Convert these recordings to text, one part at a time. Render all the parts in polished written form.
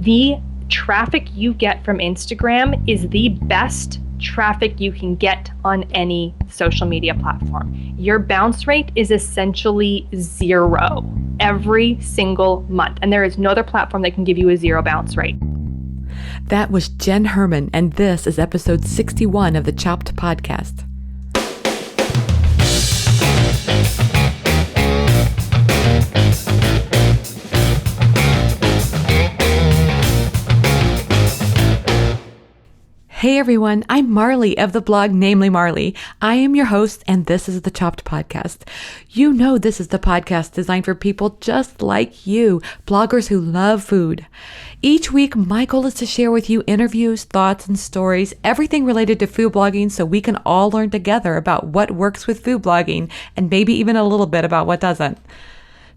the traffic you get from Instagram is the best traffic you can get on any social media platform. Your bounce rate is essentially 0 every single month, and there is no other platform that can give you a 0 bounce rate. That was Jenn Herman, and this is episode 61 of the Chopped Podcast. Hey everyone, I'm Marley of the blog Namely Marley. I am your host, and this is the Chopped Podcast. You know this is the podcast designed for people just like you, bloggers who love food. Each week, my goal is to share with you interviews, thoughts, and stories, everything related to food blogging so we can all learn together about what works with food blogging and maybe even a little bit about what doesn't.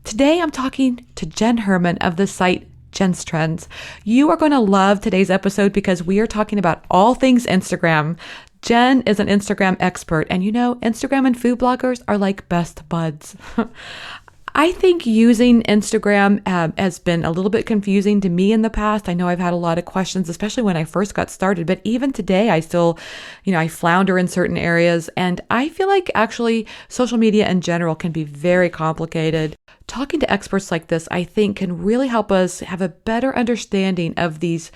Today, I'm talking to Jenn Herman of the site Jenn's Trends. You are going to love today's episode because we are talking about all things Instagram. Jenn is an Instagram expert, and you know, Instagram and food bloggers are like best buds. I think using Instagram has been a little bit confusing to me in the past. I know I've had a lot of questions, especially when I first got started, but even today I still, I flounder in certain areas, and I feel like actually social media in general can be very complicated. Talking to experts like this, I think, can really help us have a better understanding of these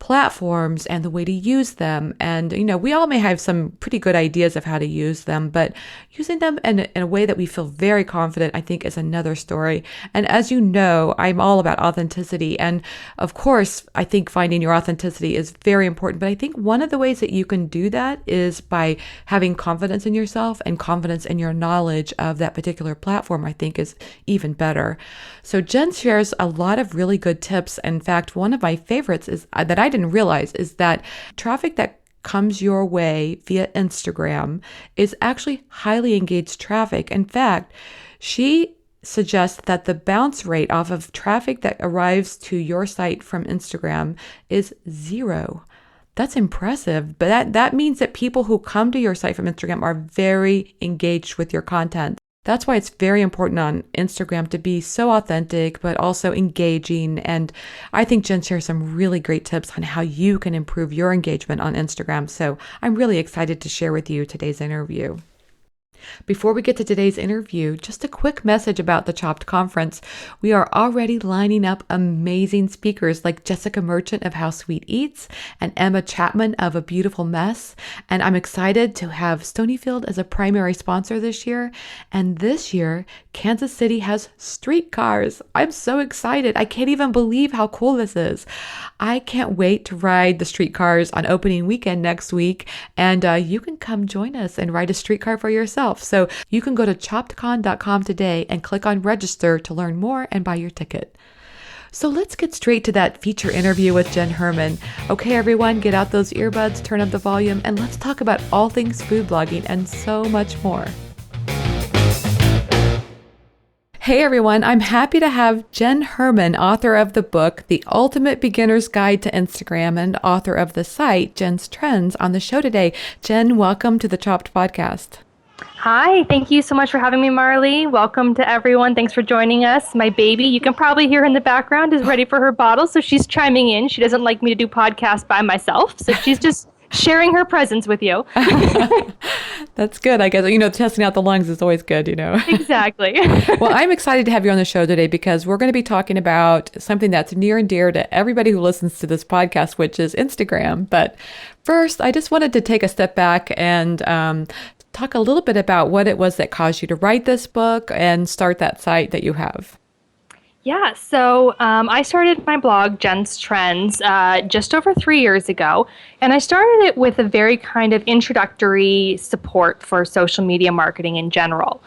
platforms and the way to use them. And, we all may have some pretty good ideas of how to use them, but using them in a way that we feel very confident, I think, is another story. And as you know, I'm all about authenticity. And of course, I think finding your authenticity is very important. But I think one of the ways that you can do that is by having confidence in yourself and confidence in your knowledge of that particular platform, I think is even better. So Jenn shares a lot of really good tips. In fact, one of my favorites is that I didn't realize is that traffic that comes your way via Instagram is actually highly engaged traffic. In fact, she suggests that the bounce rate off of traffic that arrives to your site from Instagram is 0. That's impressive, but that means that people who come to your site from Instagram are very engaged with your content. That's why it's very important on Instagram to be so authentic, but also engaging. And I think Jenn shares some really great tips on how you can improve your engagement on Instagram. So I'm really excited to share with you today's interview. Before we get to today's interview, just a quick message about the Chopped Conference. We are already lining up amazing speakers like Jessica Merchant of How Sweet Eats and Emma Chapman of A Beautiful Mess. And I'm excited to have Stonyfield as a primary sponsor this year. And this year, Kansas City has streetcars. I'm so excited. I can't even believe how cool this is. I can't wait to ride the streetcars on opening weekend next week. And you can come join us and ride a streetcar for yourself. So you can go to choppedcon.com today and click on register to learn more and buy your ticket. So let's get straight to that feature interview with Jenn Herman. Okay, everyone, get out those earbuds, turn up the volume, and let's talk about all things food blogging and so much more. Hey everyone, I'm happy to have Jenn Herman, author of the book, The Ultimate Beginner's Guide to Instagram, and author of the site, Jenn's Trends, on the show today. Jenn, welcome to the Chopped Podcast. Hi, thank you so much for having me, Marley. Welcome to everyone. Thanks for joining us. My baby, you can probably hear in the background, is ready for her bottle, so she's chiming in. She doesn't like me to do podcasts by myself, so she's just sharing her presence with you. That's good, I guess. Testing out the lungs is always good, Exactly. Well, I'm excited to have you on the show today because we're going to be talking about something that's near and dear to everybody who listens to this podcast, which is Instagram. But first, I just wanted to take a step back and talk a little bit about what it was that caused you to write this book and start that site that you have. Yeah, so I started my blog, Jenn's Trends, just over 3 years ago, and I started it with a very kind of introductory support for social media marketing in general.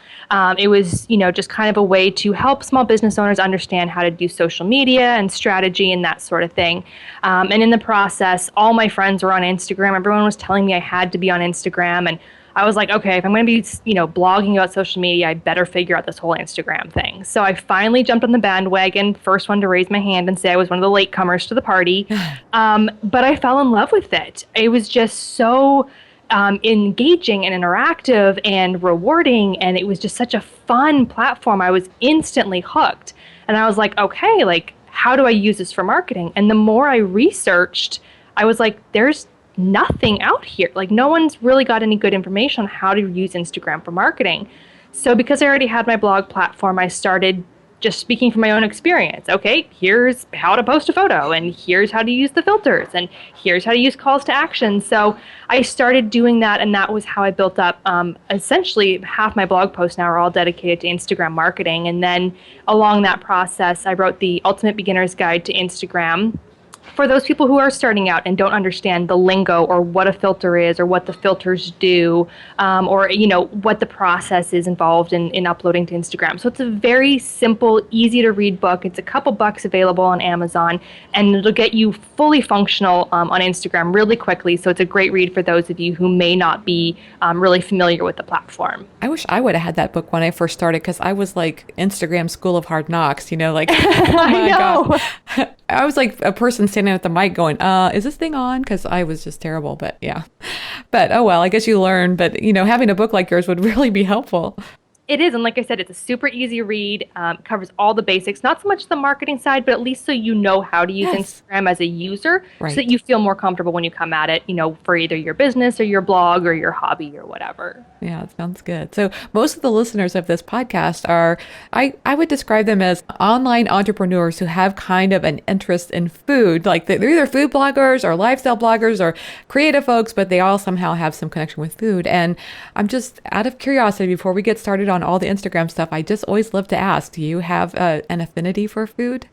It was, just kind of a way to help small business owners understand how to do social media and strategy and that sort of thing. And in the process, all my friends were on Instagram. Everyone was telling me I had to be on Instagram, and I was like, okay, if I'm going to be, blogging about social media, I better figure out this whole Instagram thing. So I finally jumped on the bandwagon, first one to raise my hand and say I was one of the latecomers to the party. But I fell in love with it. It was just so engaging and interactive and rewarding. And it was just such a fun platform. I was instantly hooked. And I was like, okay, how do I use this for marketing? And the more I researched, I was like, there's nothing out here. Like, no one's really got any good information on how to use Instagram for marketing. So because I already had my blog platform, I started just speaking from my own experience. Okay, here's how to post a photo, and here's how to use the filters, and here's how to use calls to action. So I started doing that, and that was how I built up. Essentially, half my blog posts now are all dedicated to Instagram marketing. And then along that process, I wrote the Ultimate Beginner's Guide to Instagram for those people who are starting out and don't understand the lingo or what a filter is or what the filters do, or what the process is involved in uploading to Instagram. So it's a very simple, easy to read book. It's a couple bucks available on Amazon, and it'll get you fully functional on Instagram really quickly. So it's a great read for those of you who may not be really familiar with the platform. I wish I would have had that book when I first started, because I was like Instagram School of Hard Knocks, like, oh my God. I was like a person standing at the mic going, is this thing on? Because I was just terrible, but yeah. But oh well, I guess you learn. But having a book like yours would really be helpful. It is, and like I said, it's a super easy read, covers all the basics, not so much the marketing side, but at least so you know how to use Instagram as a user, right, so that you feel more comfortable when you come at it, for either your business or your blog or your hobby or whatever. Yeah, it sounds good. So most of the listeners of this podcast are, I would describe them as online entrepreneurs who have kind of an interest in food. Like they're either food bloggers or lifestyle bloggers or creative folks, but they all somehow have some connection with food. And I'm just out of curiosity, before we get started on all the Instagram stuff, I just always love to ask, do you have an affinity for food?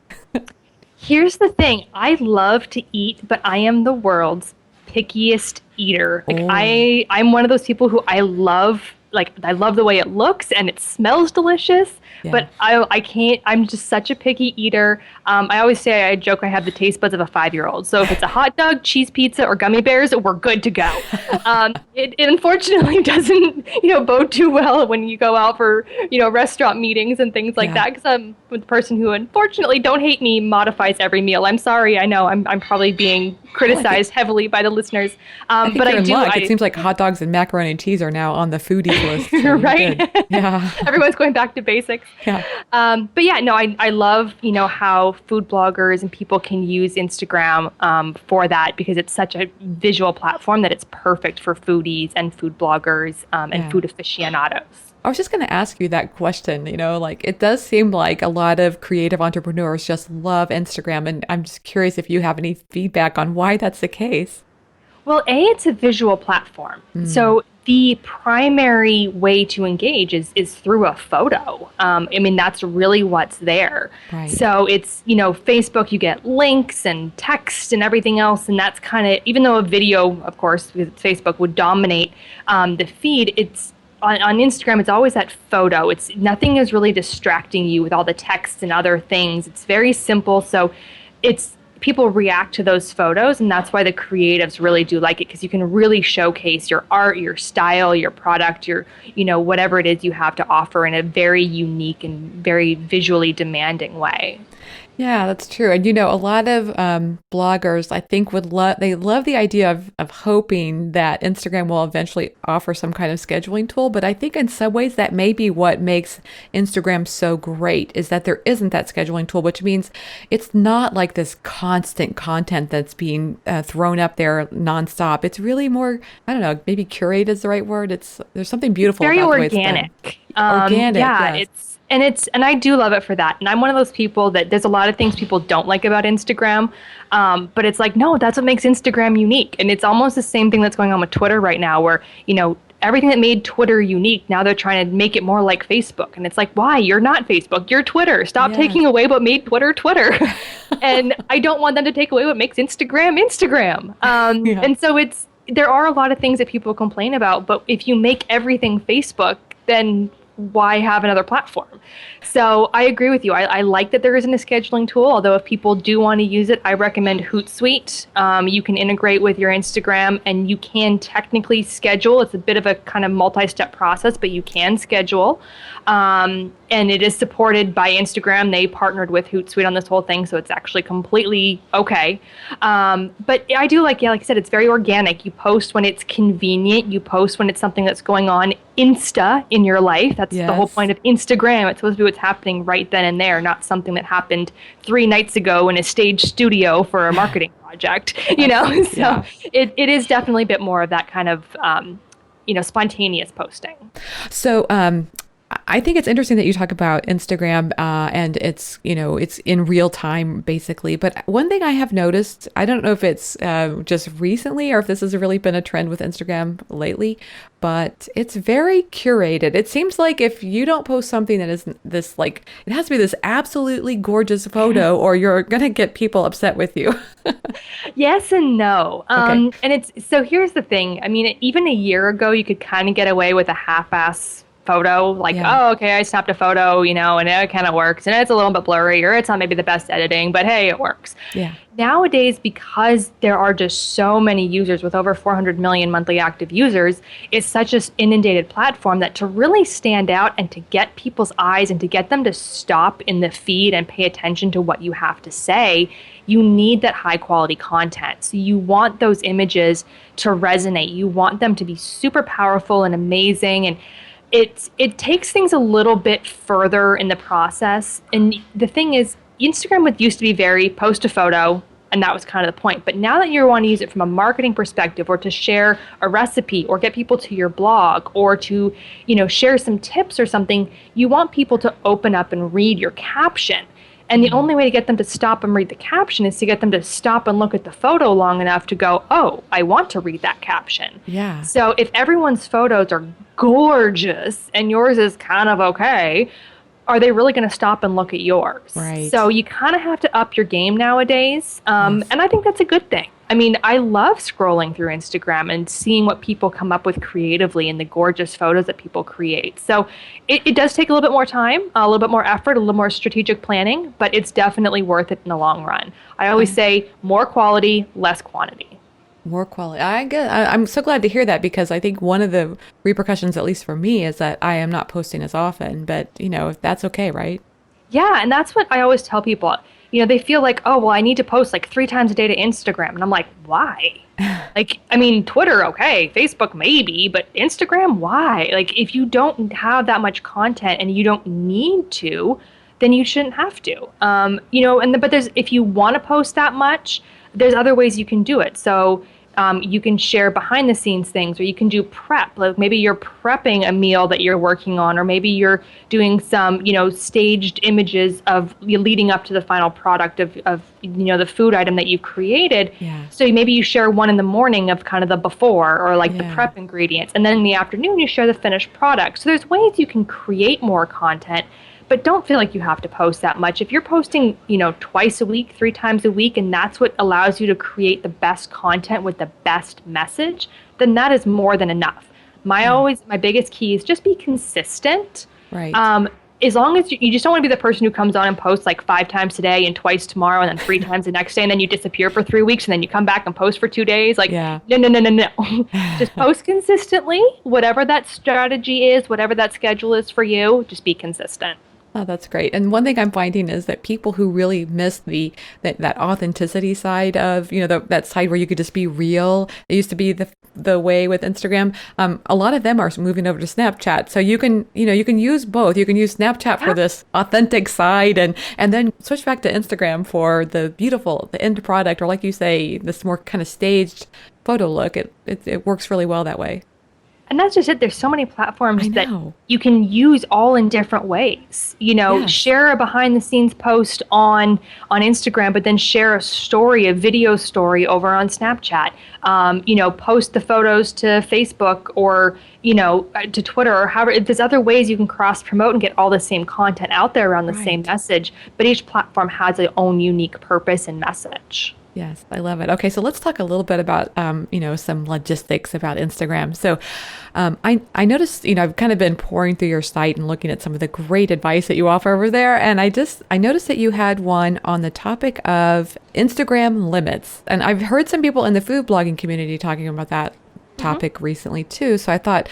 Here's the thing. I love to eat, but I am the world's pickiest eater. Like, I'm one of those people who I love the way it looks and it smells delicious, but I can't, I'm just such a picky eater. I always say, I joke, I have the taste buds of a 5-year-old. So if it's a hot dog, cheese pizza, or gummy bears, we're good to go. It unfortunately doesn't, bode too well when you go out for, restaurant meetings and things like that. Because I'm the person who, unfortunately, don't hate me, modifies every meal. I'm sorry. I know I'm probably being criticized heavily by the listeners. But I do. It seems like hot dogs and macaroni and cheese are now on the foodie list. So right? Yeah. Everyone's going back to basics. Yeah. But yeah, no, I love, how food bloggers and people can use Instagram for that, because it's such a visual platform that it's perfect for foodies and food bloggers and food aficionados. I was just going to ask you that question, it does seem like a lot of creative entrepreneurs just love Instagram. And I'm just curious if you have any feedback on why that's the case. Well, it's a visual platform. So the primary way to engage is through a photo. That's really what's there. Right. So it's, Facebook, you get links and text and everything else. And that's kind of, even though a video, of course, with Facebook would dominate the feed, it's on Instagram, it's always that photo. Nothing is really distracting you with all the text and other things. It's very simple. So people react to those photos, and that's why the creatives really do like it, because you can really showcase your art, your style, your product, your, whatever it is you have to offer in a very unique and very visually demanding way. Yeah, that's true. And a lot of bloggers, I think, they love the idea of hoping that Instagram will eventually offer some kind of scheduling tool. But I think in some ways that may be what makes Instagram so great, is that there isn't that scheduling tool, which means it's not like this constant content that's being thrown up there nonstop. It's really more, I don't know, maybe curate is the right word. There's something beautiful about the way organic. It's done. Organic. Yeah, yes. And I do love it for that. And I'm one of those people that there's a lot of things people don't like about Instagram. But it's like, no, that's what makes Instagram unique. And it's almost the same thing that's going on with Twitter right now, where, everything that made Twitter unique, now they're trying to make it more like Facebook. And it's like, why? You're not Facebook. You're Twitter. Stop taking away what made Twitter Twitter. And I don't want them to take away what makes Instagram Instagram. And so there are a lot of things that people complain about. But if you make everything Facebook, then why have another platform? So I agree with you. I like that there isn't a scheduling tool, although if people do want to use it, I recommend Hootsuite. You can integrate with your Instagram, and you can technically schedule. It's a bit of a kind of multi-step process, but you can schedule. And and it is supported by Instagram. They partnered with Hootsuite on this whole thing, so it's actually completely okay. But I do like I said, it's very organic. You post when it's convenient. You post when it's something that's going on Insta in your life. That's the whole point of Instagram. It's supposed to be what's happening right then and there, not something that happened 3 nights ago in a stage studio for a marketing project, So it is definitely a bit more of that kind of, spontaneous posting. So, I think it's interesting that you talk about Instagram and it's in real time basically. But one thing I have noticed, I don't know if it's just recently or if this has really been a trend with Instagram lately, but it's very curated. It seems like if you don't post something that is this, like, it has to be this absolutely gorgeous photo or you're going to get people upset with you. Yes and no. And so here's the thing. I mean, even a year ago, you could kind of get away with a half-ass photo, like, oh, okay, I snapped a photo, and it kind of works, and it's a little bit blurry, or it's not maybe the best editing, but hey, it works. Yeah. Nowadays, because there are just so many users with over 400 million monthly active users, it's such an inundated platform that to really stand out and to get people's eyes and to get them to stop in the feed and pay attention to what you have to say, you need that high quality content. So you want those images to resonate. You want them to be super powerful and amazing, and it takes things a little bit further in the process. And the thing is, Instagram used to be very post a photo, and that was kind of the point. But now that you want to use it from a marketing perspective, or to share a recipe, or get people to your blog, or to share some tips or something, you want people to open up and read your caption. And the only way to get them to stop and read the caption is to get them to stop and look at the photo long enough to go, oh, I want to read that caption. Yeah. So if everyone's photos are gorgeous and yours is kind of okay, are they really going to stop and look at yours? Right. So you kind of have to up your game nowadays. And I think that's a good thing. I mean, I love scrolling through Instagram and seeing what people come up with creatively and the gorgeous photos that people create. So it does take a little bit more time, a little bit more effort, a little more strategic planning, but it's definitely worth it in the long run. I always say more quality, less quantity. More quality. I'm so glad to hear that, because I think one of the repercussions, at least for me, is that I am not posting as often, but that's okay, right? Yeah. And that's what I always tell people. They feel like, oh, well, I need to post like 3 times a day to Instagram. And I'm like, why? Twitter, okay, Facebook, maybe, but Instagram, why? Like, if you don't have that much content and you don't need to, then you shouldn't have to. But if you want to post that much, there's other ways you can do it. So you can share behind the scenes things, or you can do prep. Like maybe you're prepping a meal that you're working on, or maybe you're doing some, staged images of leading up to the final product of the food item that you've created. Yeah. So maybe you share one in the morning of kind of the before, or like the prep ingredients. And then in the afternoon, you share the finished product. So there's ways you can create more content, but don't feel like you have to post that much. If you're posting, twice a week, 3 times a week, and that's what allows you to create the best content with the best message, then that is more than enough. My biggest key is just be consistent. Right. As long as you just don't want to be the person who comes on and posts like 5 times today and twice tomorrow and then 3 times the next day, and then you disappear for 3 weeks and then you come back and post for 2 days. Like, no. Just post consistently. Whatever that strategy is, whatever that schedule is for you, just be consistent. Oh, that's great. And one thing I'm finding is that people who really miss that authenticity side of, that side where you could just be real. It used to be the way with Instagram. A lot of them are moving over to Snapchat. So you can use both. You can use Snapchat for this authentic side and then switch back to Instagram for the end product, or like you say, this more kind of staged photo look. It works really well that way. And that's just it. There's so many platforms that you can use all in different ways. Share a behind the scenes post on Instagram, but then share a video story over on Snapchat. Post the photos to Facebook or, to Twitter, or however. There's other ways you can cross promote and get all the same content out there around the same message. But each platform has its own unique purpose and message. Yes, I love it. Okay, so let's talk a little bit about, some logistics about Instagram. So I noticed, I've kind of been pouring through your site and looking at some of the great advice that you offer over there. And I noticed that you had one on the topic of Instagram limits. And I've heard some people in the food blogging community talking about that topic recently too. So I thought,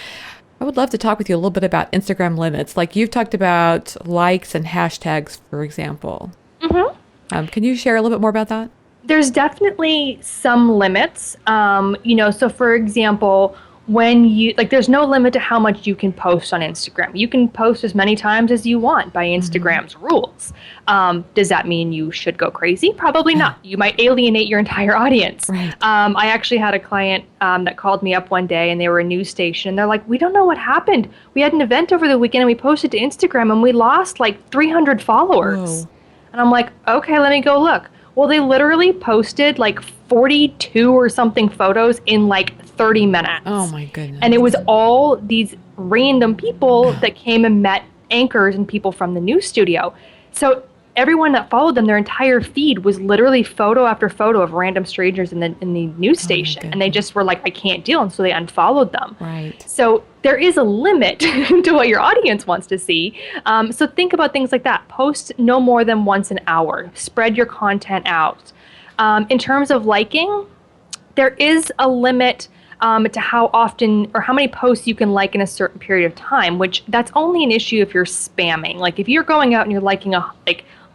I would love to talk with you a little bit about Instagram limits. Like you've talked about likes and hashtags, for example. Can you share a little bit more about that? There's definitely some limits. So for example, when you like, there's no limit to how much you can post on Instagram. You can post as many times as you want by Instagram's rules. Does that mean you should go crazy? Probably not. You might alienate your entire audience. Right. I actually had a client that called me up one day, and they were a news station, and they're like, we don't know what happened. We had an event over the weekend, and we posted to Instagram, and we lost like 300 followers. Whoa. And I'm like, okay, let me go look. Well, they literally posted like 42 or something photos in like 30 minutes. Oh my goodness. And it was all these random people that came and met anchors and people from the news studio. So everyone that followed them, their entire feed was literally photo after photo of random strangers in the news station. And they just were like, I can't deal. And so they unfollowed them. Right. So there is a limit to what your audience wants to see. So think about things like that. Post no more than once an hour. Spread your content out. In terms of liking, there is a limit to how often or how many posts you can like in a certain period of time, which that's only an issue if you're spamming. Like if you're going out and you're liking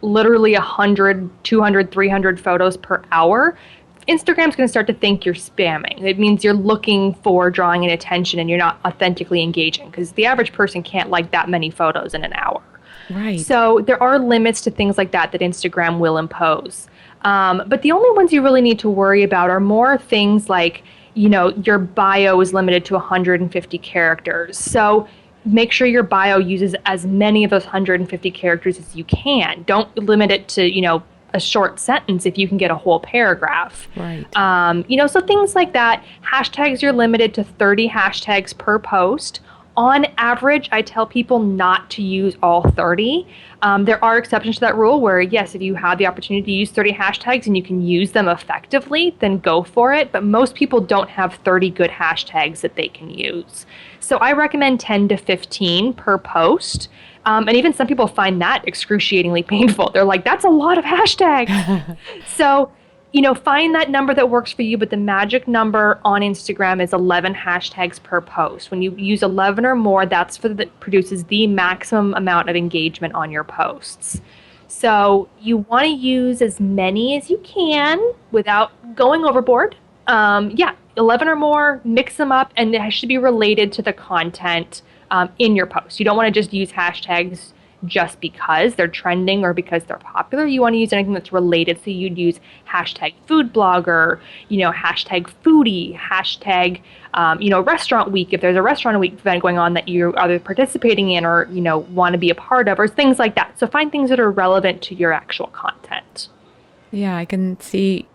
literally 100, 200, 300 photos per hour, Instagram's going to start to think you're spamming. It means you're looking for drawing in attention and you're not authentically engaging, because the average person can't like that many photos in an hour. Right. So there are limits to things like that Instagram will impose. But the only ones you really need to worry about are more things like, your bio is limited to 150 characters. So make sure your bio uses as many of those 150 characters as you can. Don't limit it to, a short sentence if you can get a whole paragraph. Right. So things like that. Hashtags, you're limited to 30 hashtags per post. On average, I tell people not to use all 30. There are exceptions to that rule where, yes, if you have the opportunity to use 30 hashtags and you can use them effectively, then go for it. But most people don't have 30 good hashtags that they can use. So I recommend 10 to 15 per post. And even some people find that excruciatingly painful. They're like, that's a lot of hashtags. So, find that number that works for you. But the magic number on Instagram is 11 hashtags per post. When you use 11 or more, that's that produces the maximum amount of engagement on your posts. So you want to use as many as you can without going overboard. 11 or more, mix them up, and it should be related to the content in your post. You don't want to just use hashtags just because they're trending or because they're popular. You want to use anything that's related. So you'd use hashtag food blogger, hashtag foodie, hashtag, restaurant week, if there's a restaurant week event going on that you're either participating in or, want to be a part of, or things like that. So find things that are relevant to your actual content. Yeah, I can see,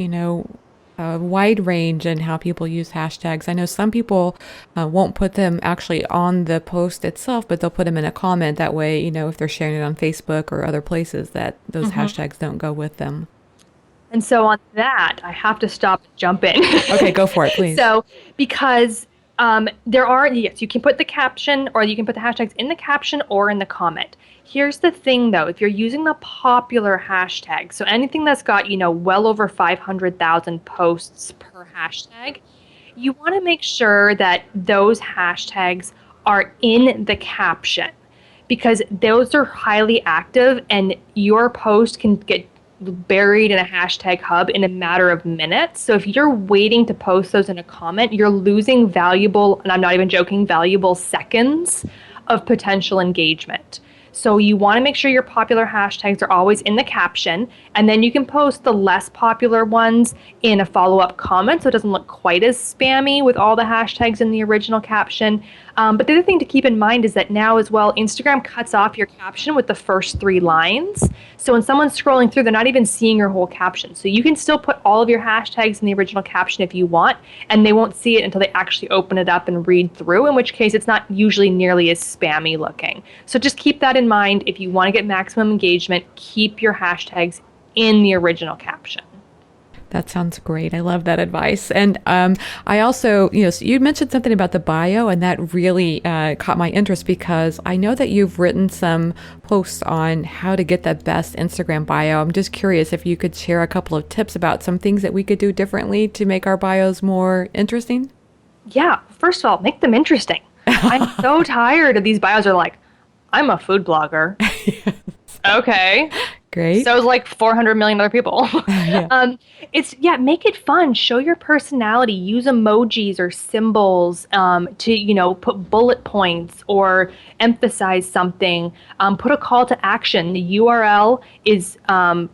a wide range in how people use hashtags. I know some people won't put them actually on the post itself, but they'll put them in a comment. That way, if they're sharing it on Facebook or other places, that those hashtags don't go with them. And so on that, I have to stop and jump in. Okay, go for it, please. So because you can put the caption or you can put the hashtags in the caption or in the comment. Here's the thing, though. If you're using the popular hashtag, so anything that's got, well over 500,000 posts per hashtag, you want to make sure that those hashtags are in the caption, because those are highly active and your post can get buried in a hashtag hub in a matter of minutes. So if you're waiting to post those in a comment, you're losing valuable, and I'm not even joking, valuable seconds of potential engagement. So you want to make sure your popular hashtags are always in the caption, and then you can post the less popular ones in a follow-up comment so it doesn't look quite as spammy with all the hashtags in the original caption. But the other thing to keep in mind is that now as well, Instagram cuts off your caption with the first 3 lines. So when someone's scrolling through, they're not even seeing your whole caption. So you can still put all of your hashtags in the original caption if you want, and they won't see it until they actually open it up and read through, in which case it's not usually nearly as spammy looking. So just keep that in mind. If you want to get maximum engagement, keep your hashtags in the original caption. That sounds great. I love that advice. And I also, so you mentioned something about the bio, and that really caught my interest, because I know that you've written some posts on how to get the best Instagram bio. I'm just curious if you could share a couple of tips about some things that we could do differently to make our bios more interesting. Yeah. First of all, make them interesting. I'm so tired of these bios are like, I'm a food blogger. Okay. Great. So is like 400 million other people. Yeah. It's, yeah, make it fun. Show your personality. Use emojis or symbols to, put bullet points or emphasize something. Put a call to action. The URL is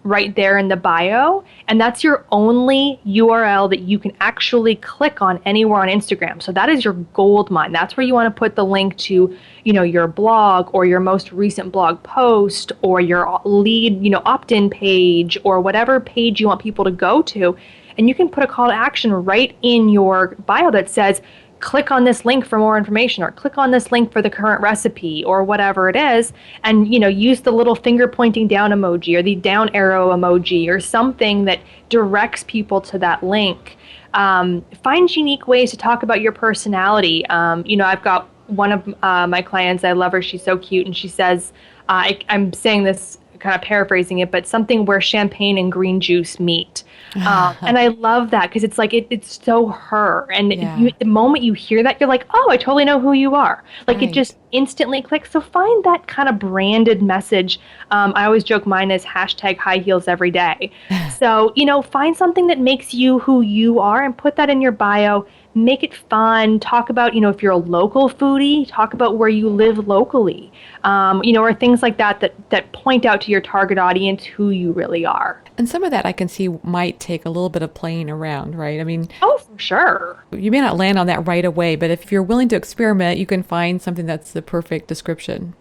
right there in the bio, and that's your only URL that you can actually click on anywhere on Instagram. So that is your gold mine. That's where you want to put the link to, your blog or your most recent blog post or your lead, opt-in page or whatever page you want people to go to. And you can put a call to action right in your bio that says, click on this link for more information, or click on this link for the current recipe, or whatever it is. And, use the little finger pointing down emoji or the down arrow emoji or something that directs people to that link. Find unique ways to talk about your personality. I've got one of my clients, I love her, she's so cute, and she says, I'm saying this kind of paraphrasing it, but something where champagne and green juice meet. And I love that because it's like it's so her. And Yeah. the moment you hear that, you're like, oh, I totally know who you are. Like it Right. just instantly clicks. So find that kind of branded message. I always joke mine is hashtag high heels every day. So, find something that makes you who you are and put that in your bio. Make it fun. Talk about, if you're a local foodie, talk about where you live locally, or things like that point out to your target audience who you really are. And some of that I can see might take a little bit of playing around, right? I mean, Oh, for sure. you may not land on that right away, but if you're willing to experiment, you can find something that's the perfect description.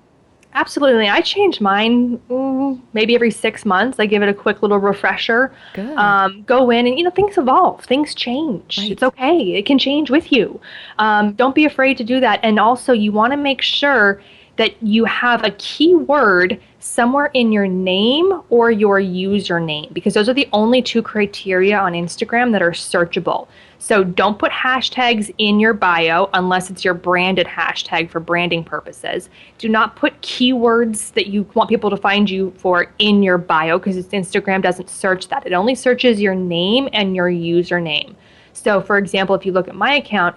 Absolutely. I change mine maybe every 6 months. I give it a quick little refresher. Good. Go in and, things evolve, things change. It's Right. okay. It can change with you. Don't be afraid to do that. And also, you want to make sure that you have a keyword somewhere in your name or your username, because those are the only two criteria on Instagram that are searchable. So don't put hashtags in your bio unless it's your branded hashtag for branding purposes. Do not put keywords that you want people to find you for in your bio, because Instagram doesn't search that. It only searches your name and your username. So for example, if you look at my account,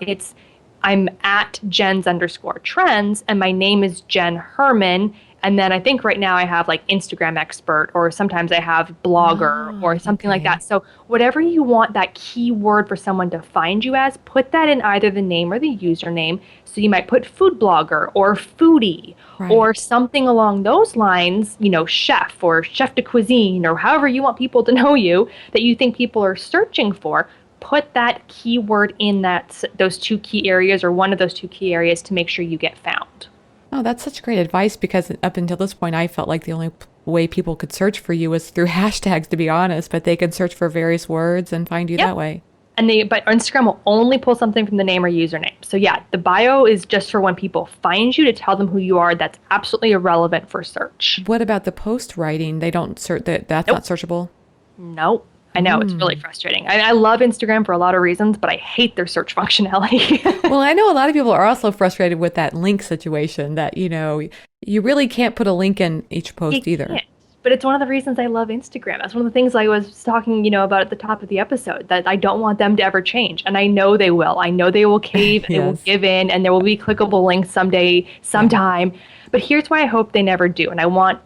I'm at Jen's_trends, and my name is Jenn Herman. And then I think right now I have like Instagram expert, or sometimes I have blogger Ah, or something like okay. that. So whatever you want that keyword for someone to find you as, put that in either the name or the username. So you might put food blogger or foodie Right. or something along those lines, chef or chef de cuisine, or however you want people to know you that you think people are searching for. Put that keyword in those two key areas or one of those two key areas to make sure you get found. Oh, that's such great advice because up until this point, I felt like the only way people could search for you was through hashtags, to be honest, but they can search for various words and find you Yep. that way. But Instagram will only pull something from the name or username. So yeah, the bio is just for when people find you to tell them who you are. That's absolutely irrelevant for search. What about the post writing? They don't search that's not Nope. searchable. Nope. I know it's really Mm. frustrating. I love Instagram for a lot of reasons, but I hate their search functionality. Well, I know a lot of people are also frustrated with that link situation that, you really can't put a link in each You post either. can't. But it's one of the reasons I love Instagram. That's one of the things I was talking, about at the top of the episode, that I don't want them to ever change. And I know they will. I know they will cave and they will Yes. give in, and there will be clickable links someday, Yeah. sometime. But here's why I hope they never do. And I want,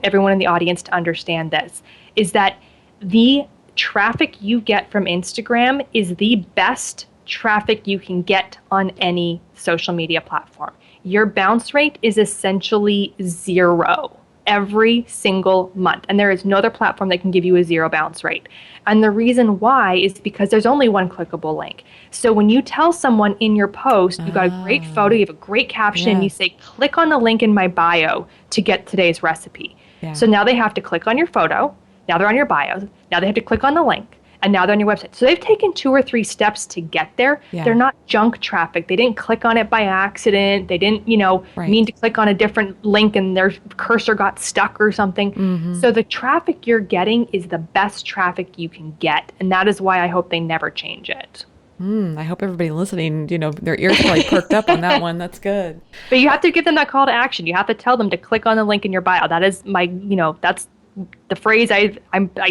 everyone in the audience to understand this, is that the traffic you get from Instagram is the best traffic you can get on any social media platform. Your bounce rate is essentially zero every single month. And there is no other platform that can give you a zero bounce rate. And the reason why is because there's only one clickable link. So when you tell someone in your post, you got a great photo, Ah, you have a great caption, you yes. say, click on the link in my bio to get today's recipe. Yeah. So now they have to click on your photo. Now they're on your bio. Now they have to click on the link. And now they're on your website. So they've taken 2 or 3 steps to get there. Yeah. They're not junk traffic. They didn't click on it by accident. They didn't, mean Right. to click on a different link and their cursor got stuck or something. Mm-hmm. So the traffic you're getting is the best traffic you can get. And that is why I hope they never change it. I hope everybody listening, their ears probably perked up on that one. That's good. But you have to give them that call to action. You have to tell them to click on the link in your bio. That is that's the phrase I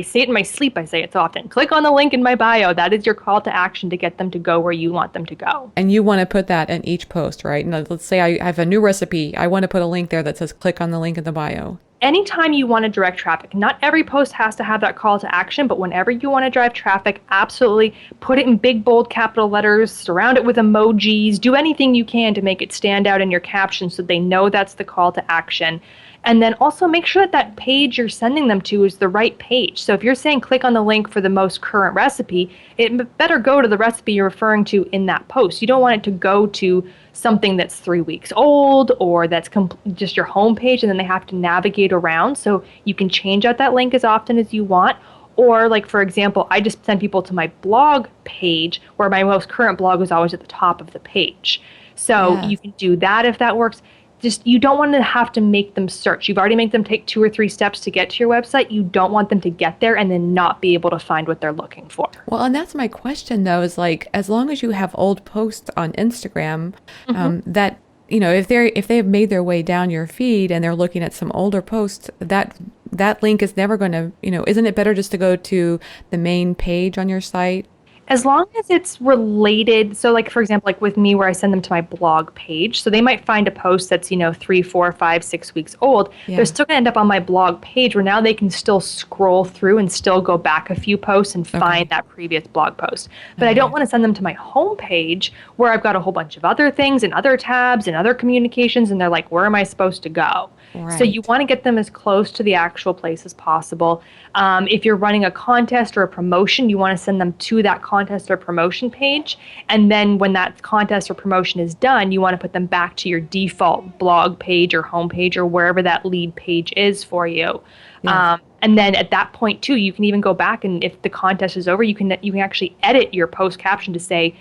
say it in my sleep. I say it so often. Click on the link in my bio. That is your call to action to get them to go where you want them to go. And you want to put that in each post, right? And let's say I have a new recipe. I want to put a link there that says click on the link in the bio. Anytime you want to direct traffic, not every post has to have that call to action, but whenever you want to drive traffic, absolutely put it in big, bold capital letters, surround it with emojis, do anything you can to make it stand out in your caption so they know that's the call to action. And then also make sure that that page you're sending them to is the right page. So if you're saying click on the link for the most current recipe, it better go to the recipe you're referring to in that post. You don't want it to go to something that's 3 weeks old or that's just your homepage and then they have to navigate around. So you can change out that link as often as you want. Or like, for example, I just send people to my blog page where my most current blog is always at the top of the page. So you can do that if that works. Just you don't want to have to make them search. You've already made them take 2 or 3 steps to get to your website. You don't want them to get there and then not be able to find what they're looking for. Well, and that's my question though, is like, as long as you have old posts on Instagram, that, you know, if they've made their way down your feed and they're looking at some older posts, that link is never going to, you know, isn't it better just to go to the main page on your site? As long as it's related, so like for example, like with me where I send them to my blog page, so they might find a post that's 3, 4, 5, 6 weeks old. They're still going to end up on my blog page where now they can still scroll through and still go back a few posts and find that previous blog post. But I don't want to send them to my home page where I've got a whole bunch of other things and other tabs and other communications and they're like, where am I supposed to go? Right. So you want to get them as close to the actual place as possible. If you're running a contest or a promotion, you want to send them to that contest or promotion page. And then when that contest or promotion is done, you want to put them back to your default blog page or homepage or wherever that lead page is for you. Yes. And then at that point too, you can even go back and if the contest is over, you can actually edit your post caption to say,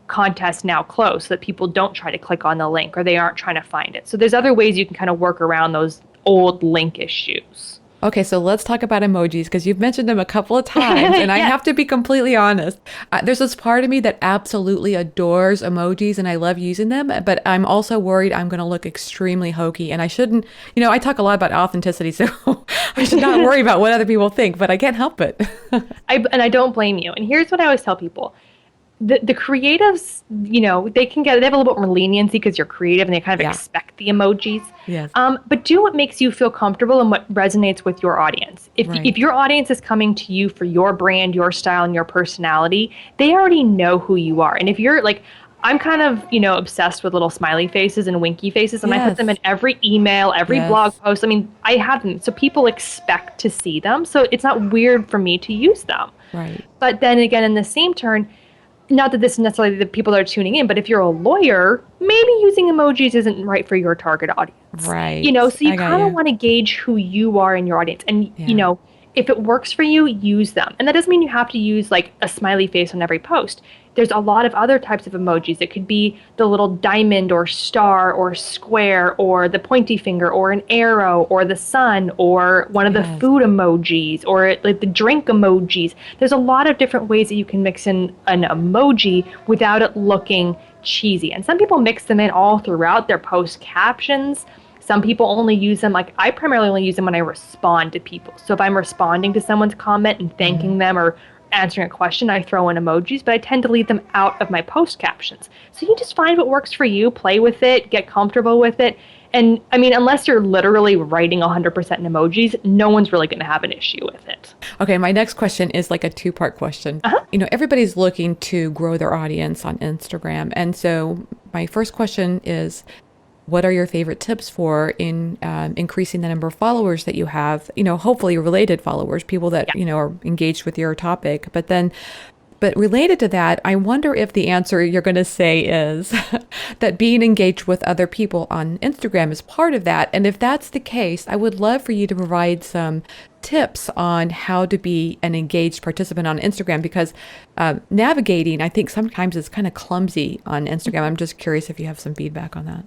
contest now closed so that people don't try to click on the link or they aren't trying to find it. So there's other ways you can kind of work around those old link issues. Okay, so let's talk about emojis because you've mentioned them a couple of times and I have to be completely honest. There's this part of me that absolutely adores emojis and I love using them, but I'm also worried I'm going to look extremely hokey and I shouldn't, I talk a lot about authenticity, so I should not worry about what other people think, but I can't help it. I don't blame you. And here's what I always tell people. The creatives, they have a little bit more leniency because you're creative and they kind of expect the emojis. Yes. But do what makes you feel comfortable and what resonates with your audience. If your audience is coming to you for your brand, your style, and your personality, they already know who you are. And if you're like, I'm kind of, obsessed with little smiley faces and winky faces, and I put them in every email, every blog post. I mean, I have them. So people expect to see them. So it's not weird for me to use them. Right. But then again, in the same turn, not that this is necessarily the people that are tuning in, but if you're a lawyer, maybe using emojis isn't right for your target audience. Right. So you kind of want to gauge who you are in your audience. And, if it works for you, use them. And that doesn't mean you have to use like a smiley face on every post. There's a lot of other types of emojis. It could be the little diamond or star or square or the pointy finger or an arrow or the sun or one of the food emojis or like the drink emojis. There's a lot of different ways that you can mix in an emoji without it looking cheesy. And some people mix them in all throughout their post captions. Some people only use them, like I primarily only use them when I respond to people. So if I'm responding to someone's comment and thanking them or answering a question, I throw in emojis, but I tend to leave them out of my post captions. So you just find what works for you, play with it, get comfortable with it. And I mean, unless you're literally writing 100% in emojis, no one's really going to have an issue with it. Okay, my next question is like a 2-part question. Everybody's looking to grow their audience on Instagram. And so my first question is, what are your favorite tips for increasing the number of followers that you have, hopefully related followers, people that, are engaged with your topic. But related to that, I wonder if the answer you're going to say is that being engaged with other people on Instagram is part of that. And if that's the case, I would love for you to provide some tips on how to be an engaged participant on Instagram because navigating, I think sometimes is kind of clumsy on Instagram. I'm just curious if you have some feedback on that.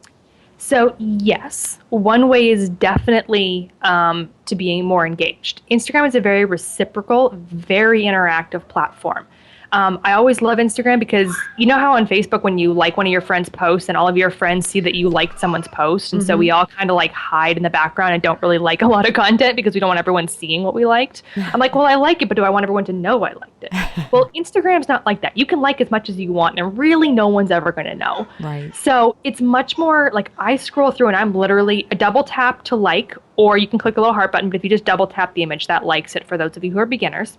So yes, one way is definitely to being more engaged. Instagram is a very reciprocal, very interactive platform. I always love Instagram because you know how on Facebook when you like one of your friends' posts and all of your friends see that you liked someone's post, and so we all kind of like hide in the background and don't really like a lot of content because we don't want everyone seeing what we liked. I'm like, well, I like it, but do I want everyone to know I liked it? Well, Instagram's not like that. You can like as much as you want, and really no one's ever going to know. Right. So it's much more like I scroll through and I'm literally a double tap to like, or you can click a little heart button, but if you just double tap the image, that likes it for those of you who are beginners.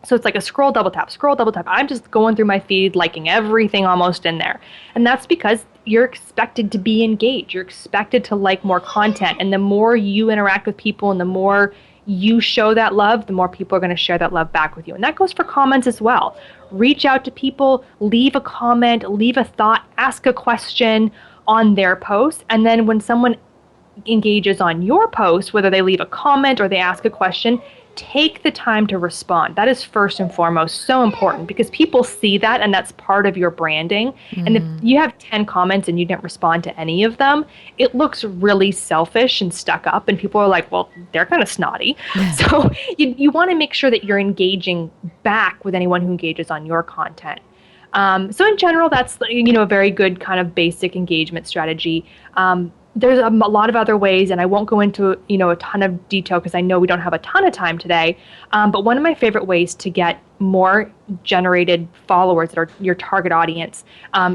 So it's like a scroll, double tap, scroll, double tap. I'm just going through my feed, liking everything almost in there. And that's because you're expected to be engaged. You're expected to like more content. And the more you interact with people and the more you show that love, the more people are going to share that love back with you. And that goes for comments as well. Reach out to people, leave a comment, leave a thought, ask a question on their post. And then when someone engages on your post, whether they leave a comment or they ask a question, take the time to respond. That is first and foremost so important because people see that and that's part of your branding. And if you have 10 comments and you didn't respond to any of them, it looks really selfish and stuck up and people are like, well, they're kind of snotty. So you want to make sure that you're engaging back with anyone who engages on your content. So in general, that's a very good kind of basic engagement strategy. There's a lot of other ways, and I won't go into a ton of detail because I know we don't have a ton of time today. But one of my favorite ways to get more generated followers that are your target audience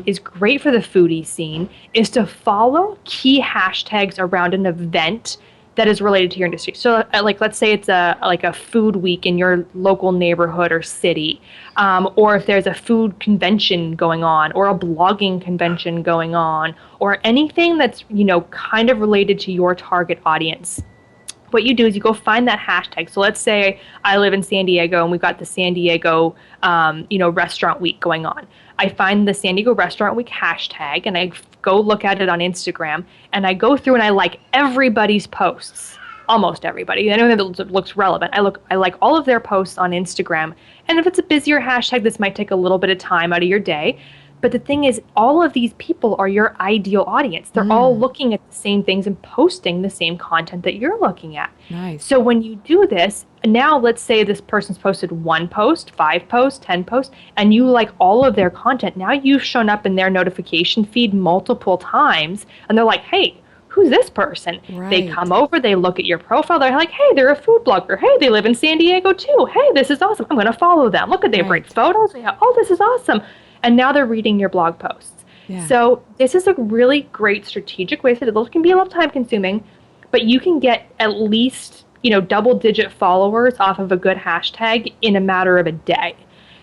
is great for the foodie scene, is to follow key hashtags around an event that is related to your industry. So like, let's say it's a food week in your local neighborhood or city, or if there's a food convention going on or a blogging convention going on or anything that's, kind of related to your target audience. What you do is you go find that hashtag. So let's say I live in San Diego and we've got the San Diego, restaurant week going on. I find the San Diego Restaurant Week hashtag and I go look at it on Instagram and I go through and I like everybody's posts, almost everybody. I know that looks relevant. I like all of their posts on Instagram. And if it's a busier hashtag, this might take a little bit of time out of your day. But the thing is, all of these people are your ideal audience. They're all looking at the same things and posting the same content that you're looking at. Nice. So when you do this, now let's say this person's posted 1 post, 5 posts, 10 posts, and you like all of their content. Now you've shown up in their notification feed multiple times, and they're like, hey, who's this person? Right. They come over, they look at your profile, they're like, hey, they're a food blogger. Hey, they live in San Diego too. Hey, this is awesome. I'm going to follow them. Look at they have great photos. Oh, this is awesome. And now they're reading your blog posts. Yeah. So this is a really great strategic way. So those can be a little time consuming, but you can get at least, double-digit followers off of a good hashtag in a matter of a day.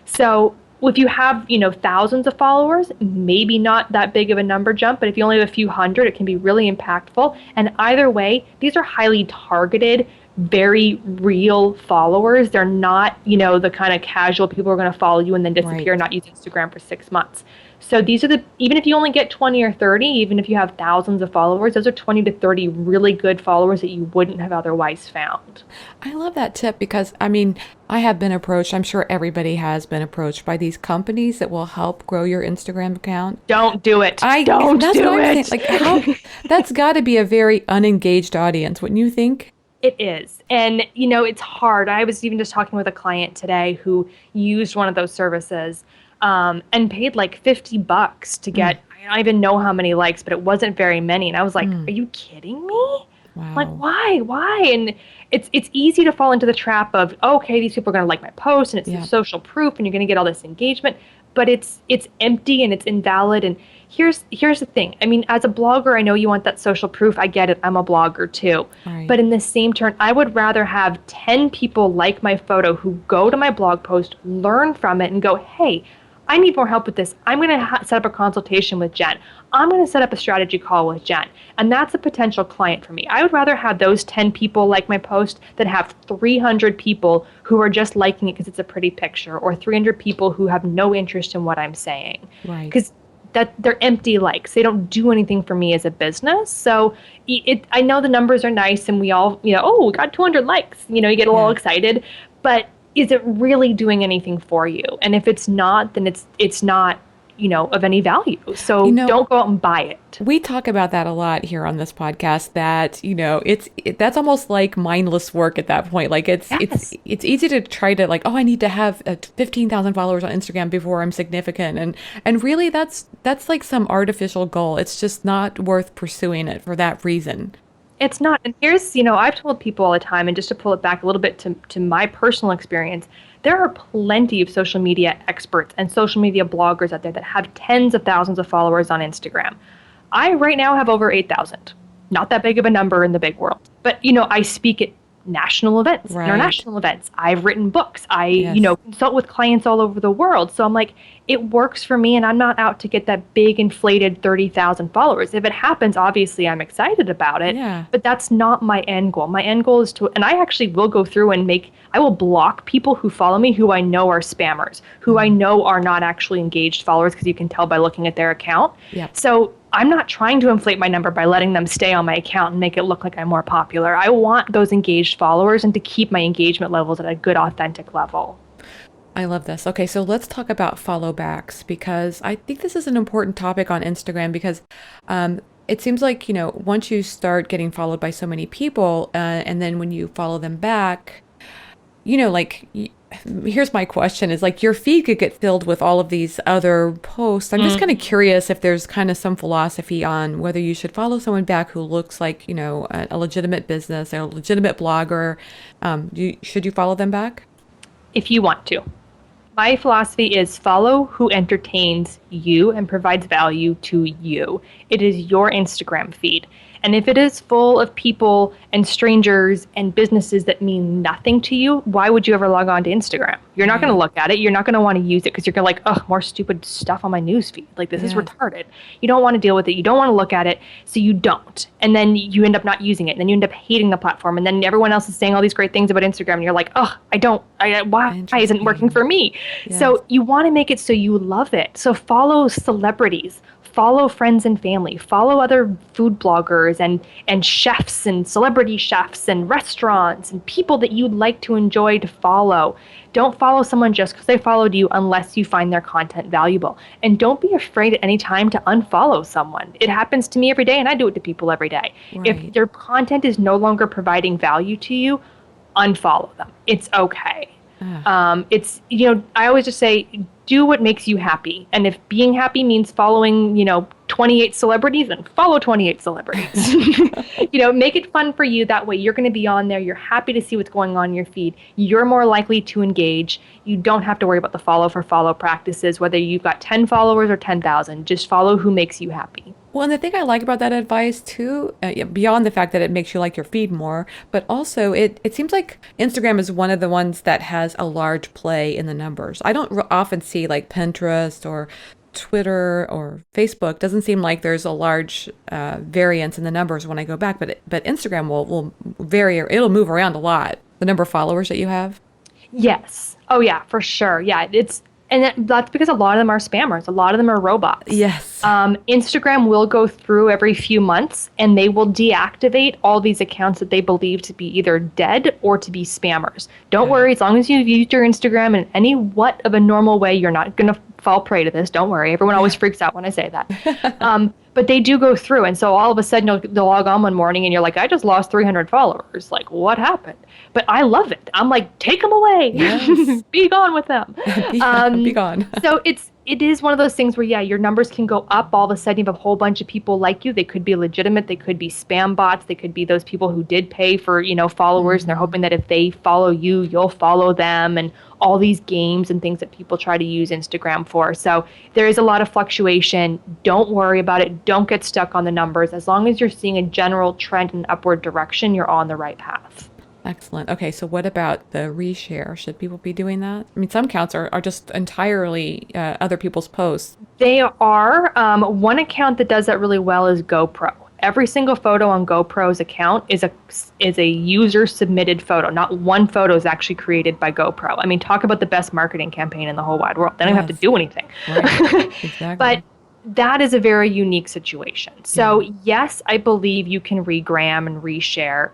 So if you have, thousands of followers, maybe not that big of a number jump, but if you only have a few hundred, it can be really impactful. And either way, these are highly targeted, very real followers. They're not, the kind of casual people who are going to follow you and then disappear and not use Instagram for 6 months. So these are even if you only get 20 or 30, even if you have thousands of followers, those are 20 to 30 really good followers that you wouldn't have otherwise found. I love that tip because, I have been approached, I'm sure everybody has been approached by these companies that will help grow your Instagram account. Don't do it. Don't do it. That's got to be a very unengaged audience, wouldn't you think? It is. And, it's hard. I was even just talking with a client today who used one of those services and paid like $50 to get, I don't even know how many likes, but it wasn't very many. And I was like, are you kidding me? Wow. Like, why? And it's easy to fall into the trap of, okay, these people are going to like my post and it's social proof and you're going to get all this engagement, but it's empty and it's invalid. And here's the thing. As a blogger, I know you want that social proof. I get it. I'm a blogger too. Right. But in the same turn, I would rather have 10 people like my photo who go to my blog post, learn from it and go, hey, I need more help with this. I'm going to set up a consultation with Jenn. I'm going to set up a strategy call with Jenn. And that's a potential client for me. I would rather have those 10 people like my post than have 300 people who are just liking it because it's a pretty picture or 300 people who have no interest in what I'm saying. Right. Because they're empty likes. They don't do anything for me as a business. So I know the numbers are nice and we all, we got 200 likes. You get a little excited. But is it really doing anything for you? And if it's not, then it's not of any value. You So know, don't go out and buy it. we talk about that a lot here on this podcast that, that's almost like mindless work at that point. Like Yes. it's easy to try to like, oh, I need to have 15,000 followers on Instagram before I'm significant. And really that's like some artificial goal. It's just not worth pursuing it for that reason. It's not. And here's, I've told people all the time, and just to pull it back a little bit to my personal experience, there are plenty of social media experts and social media bloggers out there that have tens of thousands of followers on Instagram. I right now have over 8,000. Not that big of a number in the big world. But, I speak at national events, Right. international events. I've written books. I, Yes. consult with clients all over the world. So I'm like, it works for me, and I'm not out to get that big inflated 30,000 followers. If it happens, obviously I'm excited about it, Yeah. but that's not my end goal. My end goal is to, and I actually will go through and I will block people who follow me who I know are spammers, who I know are not actually engaged followers, because you can tell by looking at their account. Yep. So I'm not trying to inflate my number by letting them stay on my account and make it look like I'm more popular. I want those engaged followers and to keep my engagement levels at a good, authentic level. I love this. Okay, so let's talk about follow backs because I think this is an important topic on Instagram because it seems like, once you start getting followed by so many people and then when you follow them back, like here's my question is like your feed could get filled with all of these other posts. I'm just kind of curious if there's kind of some philosophy on whether you should follow someone back who looks like, a legitimate business, a legitimate blogger. Should you follow them back? If you want to. My philosophy is follow who entertains you and provides value to you. It is your Instagram feed. And if it is full of people and strangers and businesses that mean nothing to you, why would you ever log on to Instagram? You're not going to Right. look at it. You're not going to want to use it because you're going to like, oh, more stupid stuff on my news feed. Like, this is Yes. retarded. You don't want to deal with it. You don't want to look at it. So you don't. And then you end up not using it. And then you end up hating the platform. And then everyone else is saying all these great things about Instagram. And you're like, oh, why isn't it working Interesting. for me? Yes. So you want to make it so you love it. So follow celebrities, follow friends and family, follow other food bloggers and chefs and celebrity chefs and restaurants and people that you'd like to enjoy to follow. Don't follow someone just because they followed you unless you find their content valuable. And don't be afraid at any time to unfollow someone. It happens to me every day, and I do it to people every day. Right. If their content is no longer providing value to you, unfollow them. It's okay. I always just say, do what makes you happy. And if being happy means following, 28 celebrities, then follow 28 celebrities. Make it fun for you. That way you're going to be on there. You're happy to see what's going on in your feed. You're more likely to engage. You don't have to worry about the follow for follow practices, whether you've got 10 followers or 10,000. Just follow who makes you happy. Well, and the thing I like about that advice too, beyond the fact that it makes you like your feed more, but also it seems like Instagram is one of the ones that has a large play in the numbers. I don't often see like Pinterest or Twitter or Facebook. Doesn't seem like there's a large variance in the numbers when I go back, but Instagram will vary, or it'll move around a lot. The number of followers that you have. Yes. Oh, yeah, for sure. Yeah, that's because a lot of them are spammers. A lot of them are robots. Yes. Instagram will go through every few months and they will deactivate all these accounts that they believe to be either dead or to be spammers. Don't worry, as long as you've used your Instagram in any what of a normal way, you're not going to fall prey to this. Don't worry. Everyone always freaks out when I say that. But they do go through. And so all of a sudden you'll log on one morning and you're like, I just lost 300 followers. Like, what happened? But I love it. I'm like, take them away. Yes. Be gone with them. Be gone. So it is one of those things where, yeah, your numbers can go up. All of a sudden you have a whole bunch of people like you. They could be legitimate. They could be spam bots. They could be those people who did pay for, followers, and they're hoping that if they follow you, you'll follow them, and all these games and things that people try to use Instagram for. So there is a lot of fluctuation. Don't worry about it. Don't get stuck on the numbers. As long as you're seeing a general trend in upward direction, you're on the right path. Excellent. Okay, so what about the reshare? Should people be doing that? I mean, some accounts are just entirely other people's posts. They are. One account that does that really well is GoPro. Every single photo on GoPro's account is a user submitted photo. Not one photo is actually created by GoPro. I mean, talk about the best marketing campaign in the whole wide world. They don't have to Yes. do anything. Right. Exactly. But that is a very unique situation. So yes, I believe you can regram and reshare.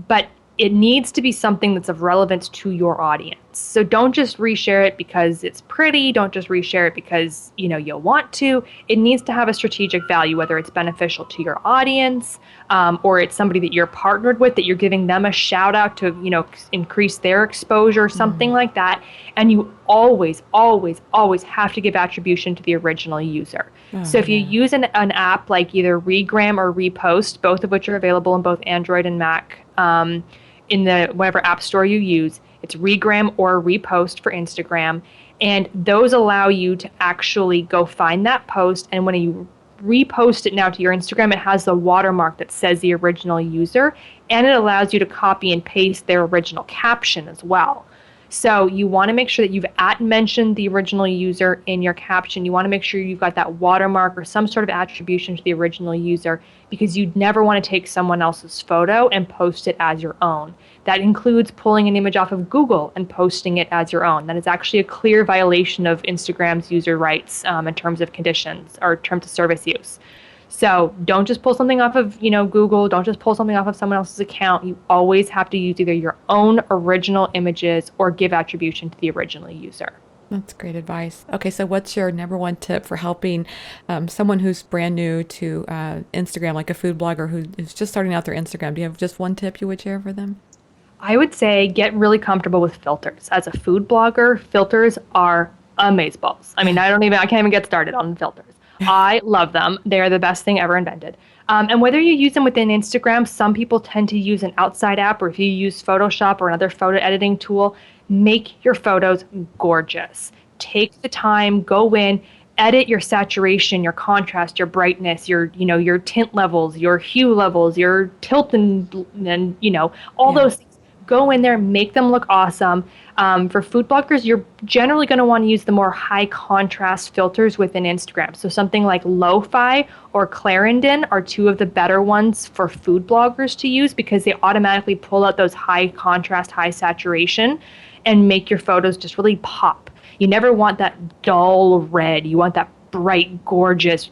But it needs to be something that's of relevance to your audience. So don't just reshare it because it's pretty. Don't just reshare it because, you'll want to. It needs to have a strategic value, whether it's beneficial to your audience, or it's somebody that you're partnered with, that you're giving them a shout out to, increase their exposure, something like that. And you always, always, always have to give attribution to the original user. So if you use an app like either Regram or Repost, both of which are available in both Android and Mac, in the whatever app store you use, it's Regram or Repost for Instagram. And those allow you to actually go find that post. And when you repost it now to your Instagram, it has the watermark that says the original user. And it allows you to copy and paste their original caption as well. So you want to make sure that you've mentioned the original user in your caption. You want to make sure you've got that watermark or some sort of attribution to the original user, because you never want to take someone else's photo and post it as your own. That includes pulling an image off of Google and posting it as your own. That is actually a clear violation of Instagram's user rights in terms of conditions or terms of service use. So don't just pull something off of, Google. Don't just pull something off of someone else's account. You always have to use either your own original images or give attribution to the original user. That's great advice. Okay, so what's your number one tip for helping someone who's brand new to Instagram, like a food blogger who is just starting out their Instagram? Do you have just one tip you would share for them? I would say get really comfortable with filters. As a food blogger, filters are amazeballs. I mean, I can't even get started on filters. I love them. They're the best thing ever invented. And whether you use them within Instagram, some people tend to use an outside app, or if you use Photoshop or another photo editing tool, make your photos gorgeous. Take the time, go in, edit your saturation, your contrast, your brightness, your tint levels, your hue levels, your tilt and all those things. Go in there, make them look awesome. For food bloggers, you're generally going to want to use the more high contrast filters within Instagram. So something like Lo-Fi or Clarendon are two of the better ones for food bloggers to use, because they automatically pull out those high contrast, high saturation and make your photos just really pop. You never want that dull red. You want that bright, gorgeous,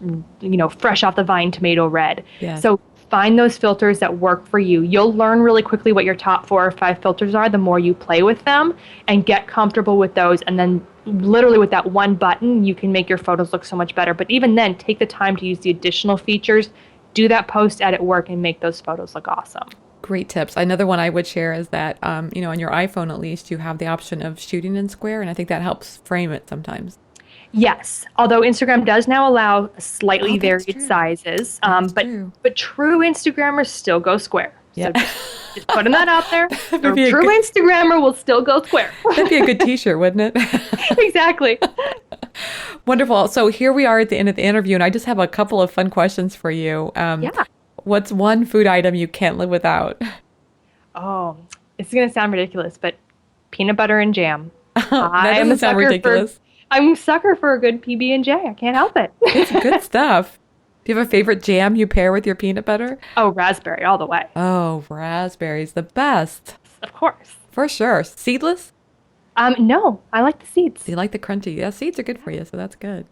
fresh off the vine tomato red. Yes. So find those filters that work for you. You'll learn really quickly what your top 4 or 5 filters are the more you play with them, and get comfortable with those. And then literally with that one button, you can make your photos look so much better. But even then, take the time to use the additional features, do that post-edit work, and make those photos look awesome. Great tips. Another one I would share is that, on your iPhone at least, you have the option of shooting in square, and I think that helps frame it sometimes. Yes, although Instagram does now allow slightly varied sizes, but true Instagrammers still go square. Yeah. So just putting that out there. A true Instagrammer will still go square. That'd be a good t-shirt, wouldn't it? Exactly. Wonderful. So here we are at the end of the interview, and I just have a couple of fun questions for you. What's one food item you can't live without? Oh, it's going to sound ridiculous, but peanut butter and jam. That doesn't sound ridiculous. I'm a sucker for a good PB&J. I can't help it. It's good stuff. Do you have a favorite jam you pair with your peanut butter? Oh, raspberry all the way. Oh, raspberry's the best. Of course. For sure. Seedless? No, I like the seeds. You like the crunchy. Yeah, seeds are good for you, so that's good.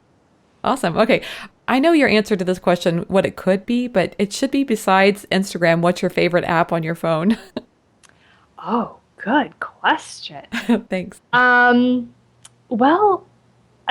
Awesome. Okay. I know your answer to this question, what it could be, but it should be, besides Instagram, what's your favorite app on your phone? Oh, good question. Thanks. Well,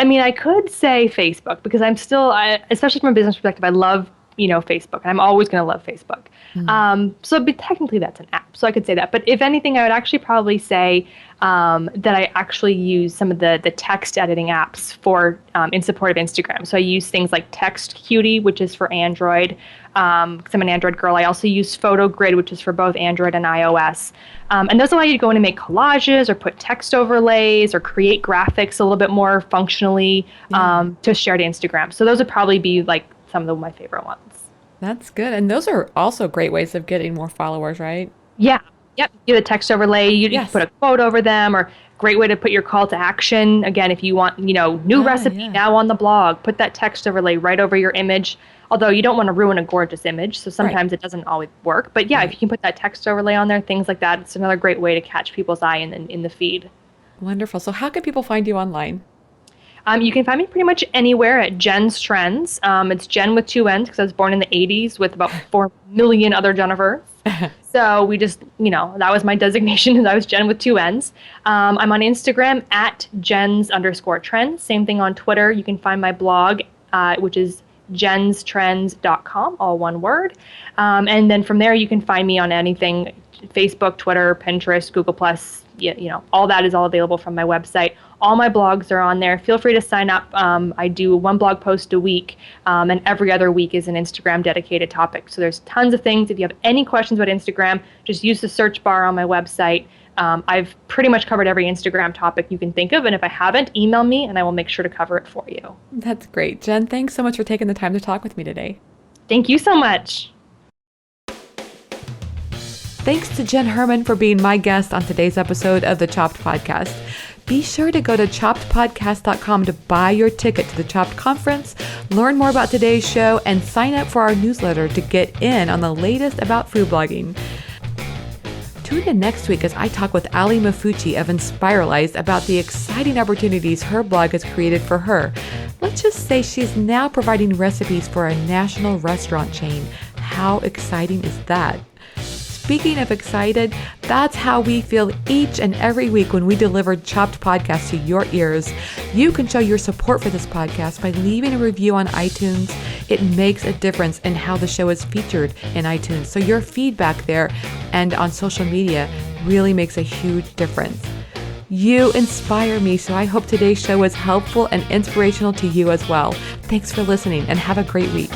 I could say Facebook, because I'm still, especially from a business perspective, I love, Facebook, and I'm always going to love Facebook. But technically that's an app, so I could say that. But if anything, I would actually probably say that I actually use some of the text editing apps for in support of Instagram. So I use things like TextCutie, which is for Android, because I'm an Android girl. I also use PhotoGrid, which is for both Android and iOS. And those allow you to go in and make collages or put text overlays or create graphics a little bit more functionally to share to Instagram. So those would probably be like some of my favorite ones. That's good. And those are also great ways of getting more followers, right? Yeah. Yep. You do a text overlay. You put a quote over them, or great way to put your call to action. Again, if you want, new recipe now on the blog, put that text overlay right over your image. Although you don't want to ruin a gorgeous image, so sometimes it doesn't always work. But yeah, if you can put that text overlay on there, things like that, it's another great way to catch people's eye in the feed. Wonderful. So how can people find you online? You can find me pretty much anywhere at Jenn's Trends. It's Jenn with 2 N's, because I was born in the 80s with about 4 million other Jennifers. So we just, that was my designation. I was Jenn with two N's. I'm on Instagram at Jens_trends. Same thing on Twitter. You can find my blog, which is jenstrends.com, all one word. And then from there, you can find me on anything, Facebook, Twitter, Pinterest, Google+. All that is all available from my website. All my blogs are on there. Feel free to sign up. I do one blog post a week, and every other week is an Instagram dedicated topic. So there's tons of things. If you have any questions about Instagram, just use the search bar on my website. I've pretty much covered every Instagram topic you can think of, and if I haven't, email me and I will make sure to cover it for you. That's great. Jenn, thanks so much for taking the time to talk with me today. Thank you so much. Thanks to Jenn Herman for being my guest on today's episode of the Chopped Podcast. Be sure to go to choppedpodcast.com to buy your ticket to the Chopped Conference, learn more about today's show, and sign up for our newsletter to get in on the latest about food blogging. Tune in next week as I talk with Ali Mafucci of Inspiralize about the exciting opportunities her blog has created for her. Let's just say she's now providing recipes for a national restaurant chain. How exciting is that? Speaking of excited, that's how we feel each and every week when we deliver Chopped Podcasts to your ears. You can show your support for this podcast by leaving a review on iTunes. It makes a difference in how the show is featured in iTunes. So your feedback there and on social media really makes a huge difference. You inspire me, so I hope today's show was helpful and inspirational to you as well. Thanks for listening and have a great week.